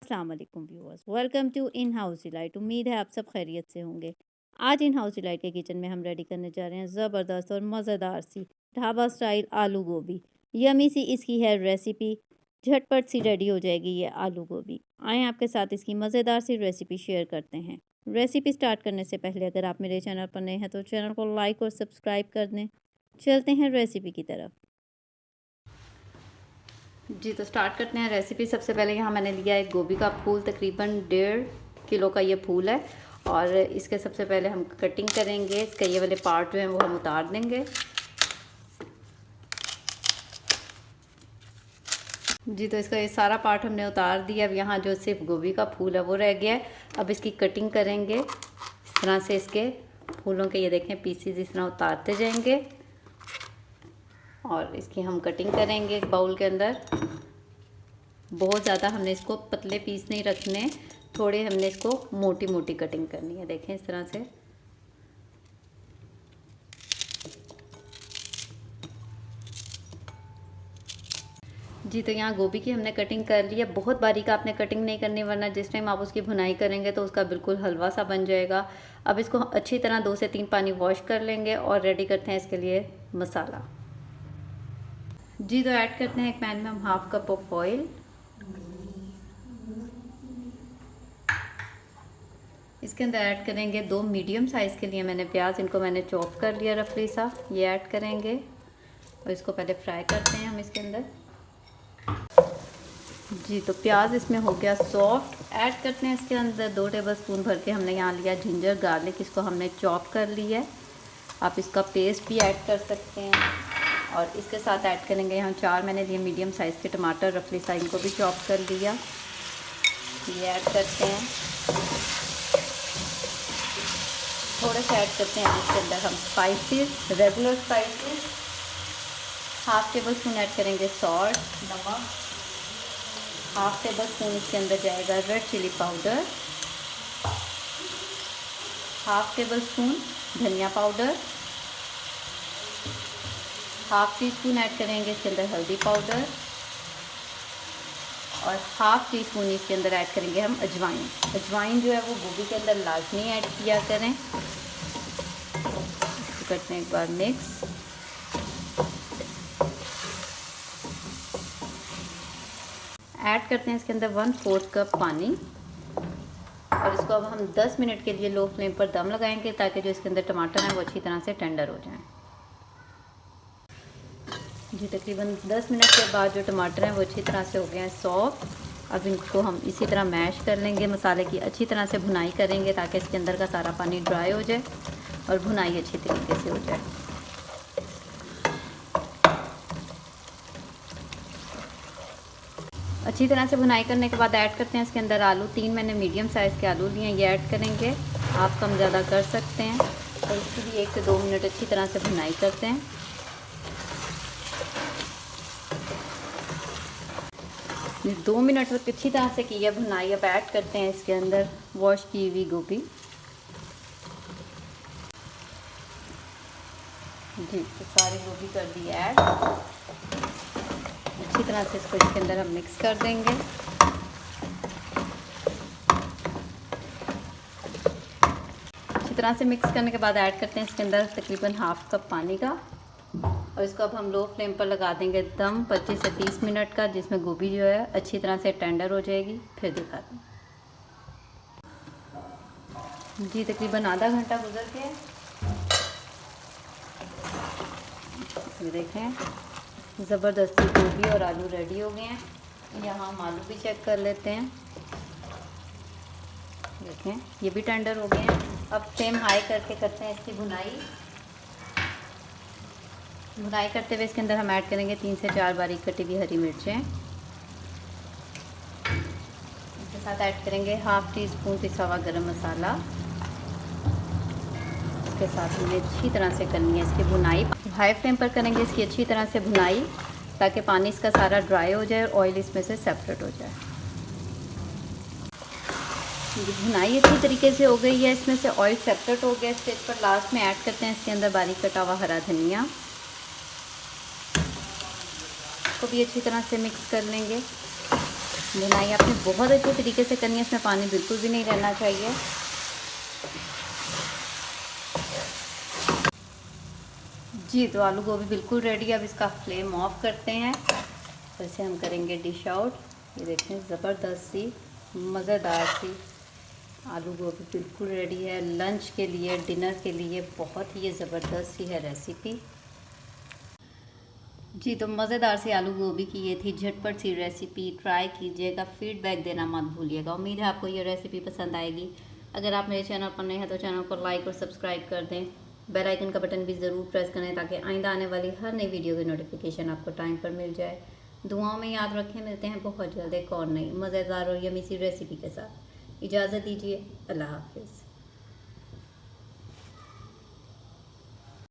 अस्सलाम वालेकुम viewers, welcome to in house delight. उम्मीद है आप सब खैरियत से होंगे। आज इन हाउस डिलाइट के किचन में हम रेडी करने जा रहे हैं ज़बरदस्त और मज़ेदार सी ढाबा स्टाइल आलू गोभी। यमी सी इसकी है रेसिपी, झटपट सी रेडी हो जाएगी ये आलू गोभी। आएँ आपके साथ इसकी मज़ेदार सी रेसिपी शेयर करते हैं। रेसिपी स्टार्ट करने से पहले अगर आप मेरे चैनल पर नए हैं तो चैनल को लाइक और सब्सक्राइब कर दें। चलते हैं रेसिपी की तरफ। जी तो स्टार्ट करते हैं रेसिपी। सबसे पहले यहाँ मैंने लिया है गोभी का फूल, तकरीबन 1.5 किलो का ये फूल है। और इसके सबसे पहले हम कटिंग करेंगे। इसके ये वाले पार्ट जो हैं वो हम उतार देंगे। जी तो इसका ये सारा पार्ट हमने उतार दिया। अब यहाँ जो सिर्फ गोभी का फूल है वो रह गया है। अब इसकी कटिंग करेंगे इस तरह से। इसके फूलों के ये देखें पीसीज इस तरह उतारते जाएंगे और इसकी हम कटिंग करेंगे एक बाउल के अंदर। बहुत ज़्यादा हमने इसको पतले पीस नहीं रखने, थोड़े हमने इसको मोटी मोटी कटिंग करनी है। देखें इस तरह से। जी तो यहाँ गोभी की हमने कटिंग कर ली है। बहुत बारीक आपने कटिंग नहीं करनी, वरना जिस टाइम आप उसकी भुनाई करेंगे तो उसका बिल्कुल हलवा सा बन जाएगा। अब इसको अच्छी तरह 2 से 3 पानी वॉश कर लेंगे और रेडी करते हैं इसके लिए मसाला। जी तो ऐड करते हैं एक पैन में हम 1/2 कप ऑफ ऑयल। इसके अंदर ऐड करेंगे 2 मीडियम साइज़ के लिए मैंने प्याज, इनको मैंने चॉप कर लिया रफली सा। ये ऐड करेंगे और इसको पहले फ्राई करते हैं हम इसके अंदर। जी तो प्याज इसमें हो गया सॉफ्ट। ऐड करते हैं इसके अंदर 2 टेबलस्पून भर के हमने यहाँ लिया जिंजर गार्लिक, इसको हमने चॉप कर लिया है। आप इसका पेस्ट भी ऐड कर सकते हैं। और इसके साथ ऐड करेंगे यहाँ 4 मैंने लिए मीडियम साइज़ के टमाटर रफली सा, इनको भी चॉप कर लिया। ये ऐड करते हैं। थोड़े से ऐड करते हैं इसके अंदर हम spices, regular spices. 1/2 tablespoon add करेंगे सॉल्ट, नमक। 1/2 टेबलस्पून इसके अंदर जाएगा रेड चिली पाउडर। 1/2 टेबलस्पून धनिया पाउडर। 1/2 टीस्पून ऐड करेंगे इसके अंदर हल्दी पाउडर। और 1/2 टीस्पून इसके अंदर ऐड करेंगे हम अजवाइन। अजवाइन जो है वो गोभी के अंदर लाजमी ऐड किया करें। इसको करते हैं एक बार मिक्स। ऐड करते हैं इसके अंदर 1/4 कप पानी। और इसको अब हम 10 मिनट के लिए लो फ्लेम पर दम लगाएंगे ताकि जो इसके अंदर टमाटर हैं वो अच्छी तरह से टेंडर हो जाएं। जी तकरीबन 10 मिनट के बाद जो टमाटर हैं वो अच्छी तरह से हो गए हैं सॉफ्ट। अब इनको हम इसी तरह मैश कर लेंगे। मसाले की अच्छी तरह से भुनाई करेंगे ताकि इसके अंदर का सारा पानी ड्राई हो जाए और भुनाई अच्छी तरीके से हो जाए। अच्छी तरह से भुनाई करने के बाद ऐड करते हैं इसके अंदर आलू। 3 मैंने मीडियम साइज़ के आलू लिए हैं, ये ऐड करेंगे। आप कम ज़्यादा कर सकते हैं। और इसकी भी 1 से 2 मिनट अच्छी तरह से भुनाई करते हैं। 2 मिनट तक अच्छी तरह से की है भुनाई। अब ऐड करते हैं इसके अंदर वॉश की हुई गोभी। जी तो सारी गोभी कर दी ऐड। अच्छी तरह से इसको इसके अंदर हम मिक्स कर देंगे। अच्छी तरह से मिक्स करने के बाद ऐड करते हैं इसके अंदर तकरीबन 1/2 कप पानी का। और इसको अब हम लो फ्लेम पर लगा देंगे दम 25 से 30 मिनट का, जिसमें गोभी जो है अच्छी तरह से टेंडर हो जाएगी। फिर दिखाते हैं। जी तकरीबन आधा घंटा गुजर के ये देखें ज़बरदस्ती गोभी और आलू रेडी हो गए हैं। यहाँ हम आलू भी चेक कर लेते हैं। देखें ये भी टेंडर हो गए हैं। अब फ्लेम हाई करके करते हैं इसकी भुनाई। भुनाई करते हुए इसके अंदर हम ऐड करेंगे 3 से 4 बारीक कटी हुई हरी मिर्चें। इसके साथ ऐड करेंगे 1/2 टीस्पून पिसा हुआ गरम मसाला। इसके साथ हमें अच्छी तरह से करनी है इसकी भुनाई। हाई फ्लेम पर करेंगे इसकी अच्छी तरह से भुनाई ताकि पानी इसका सारा ड्राई हो जाए और ऑयल इसमें से सेपरेट हो जाए। भुनाई अच्छी तरीके से हो गई है, इसमें से ऑयल सेपरेट हो गया। स्टेज पर लास्ट में ऐड करते हैं इसके अंदर बारीक कटा हुआ हरा धनिया। को भी अच्छी तरह से मिक्स कर लेंगे। भुनाई आपने बहुत अच्छे तरीके से करनी है, इसमें पानी बिल्कुल भी नहीं रहना चाहिए। जी, तो आलू गोभी बिल्कुल रेडी है। अब इसका फ्लेम ऑफ करते हैं, तो इसे हम करेंगे डिश आउट। ये देखें, ज़बरदस्त सी मज़ेदार सी आलू गोभी बिल्कुल रेडी है लंच के लिए, डिनर के लिए। बहुत ही ये ज़बरदस्त सी है रेसिपी। जी, तो मज़ेदार सी आलू गोभी की ये थी झटपट सी रेसिपी। ट्राई कीजिएगा, फीडबैक देना मत भूलिएगा। उम्मीद है आपको ये रेसिपी पसंद आएगी। अगर आप मेरे चैनल पर नए हैं तो चैनल को लाइक और सब्सक्राइब कर दें। बेल आइकन का बटन भी ज़रूर प्रेस करें ताकि आइंदा आने वाली हर नई वीडियो की नोटिफिकेशन आपको टाइम पर मिल जाए। दुआओं में याद रखें, मिलते हैं बहुत जल्द एक और नई मज़ेदार और यमी सी रेसिपी के साथ। इजाज़त दीजिए, अल्लाह हाफ़िज़।